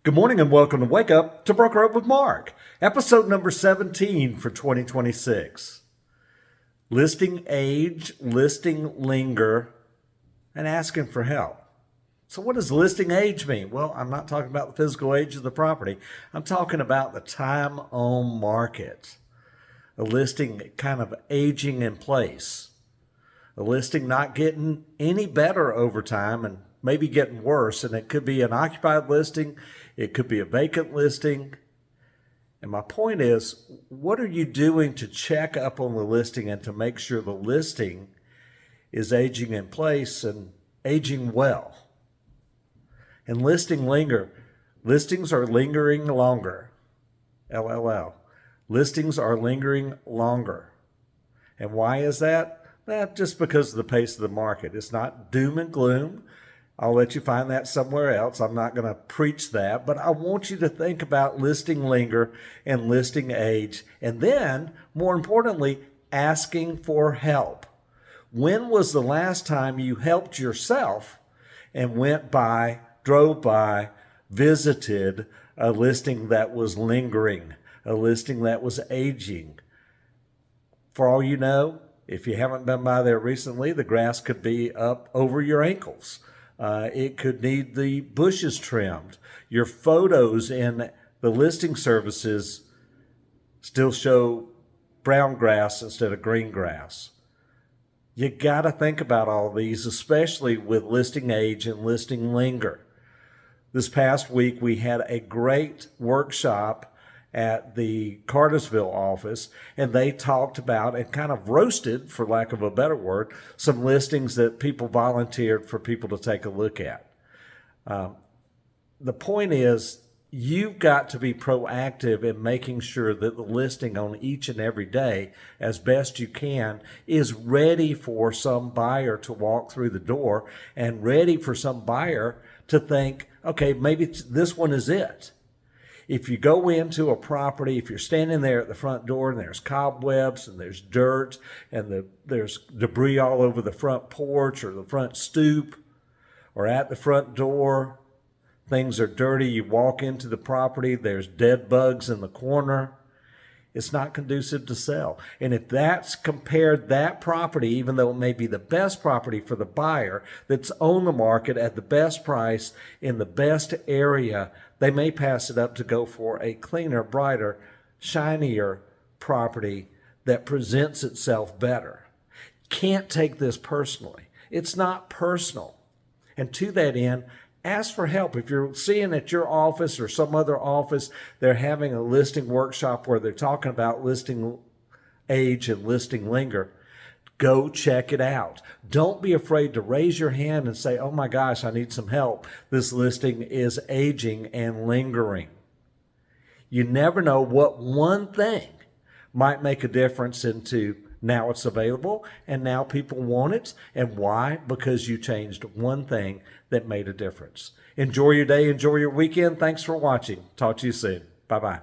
Good morning and welcome to Wake Up to Broker Up with Mark, episode number 17 for 2026. Listing age, listing linger, and asking for help. So what does listing age mean? Well, I'm not talking about the physical age of the property. I'm talking about the time on market. A listing kind of aging in place. A listing not getting any better over time and maybe getting worse. And it could be an occupied listing. It could be a vacant listing. And my point is, what are you doing to check up on the listing and to make sure the listing is aging in place and aging well? And listing linger. Listings are lingering longer. LLL. Listings are lingering longer. And why is that? Well, just because of the pace of the market. It's not doom and gloom. I'll let you find that somewhere else. I'm not going to preach that, but I want you to think about listing linger and listing age, and then, more importantly, asking for help. When was the last time you helped yourself and went by, drove by, visited a listing that was lingering, a listing that was aging? For all you know, if you haven't been by there recently, the grass could be up over your ankles. It could need the bushes trimmed. Your photos in the listing services still show brown grass instead of green grass. You got to think about all these, especially with listing age and listing linger. This past week, we had a great workshop at the Cartersville office, and they talked about and kind of roasted, for lack of a better word, some listings that people volunteered for people to take a look at. The point is, you've got to be proactive in making sure that the listing on each and every day, as best you can, is ready for some buyer to walk through the door and ready for some buyer to think, okay, maybe this one is it. If you go into a property, if you're standing there at the front door and there's cobwebs and there's dirt and there's debris all over the front porch or the front stoop or at the front door, things are dirty, you walk into the property, there's dead bugs in the corner, it's not conducive to sell. And if that's compared that property, even though it may be the best property for the buyer that's on the market at the best price in the best area, they may pass it up to go for a cleaner, brighter, shinier property that presents itself better. Can't take this personally. It's not personal. And to that end, ask for help. If you're seeing at your office or some other office, they're having a listing workshop where they're talking about listing age and listing linger, go check it out. Don't be afraid to raise your hand and say, oh my gosh, I need some help. This listing is aging and lingering. You never know what one thing might make a difference into now it's available and now people want it. And why? Because you changed one thing that made a difference. Enjoy your day. Enjoy your weekend. Thanks for watching. Talk to you soon. Bye-bye.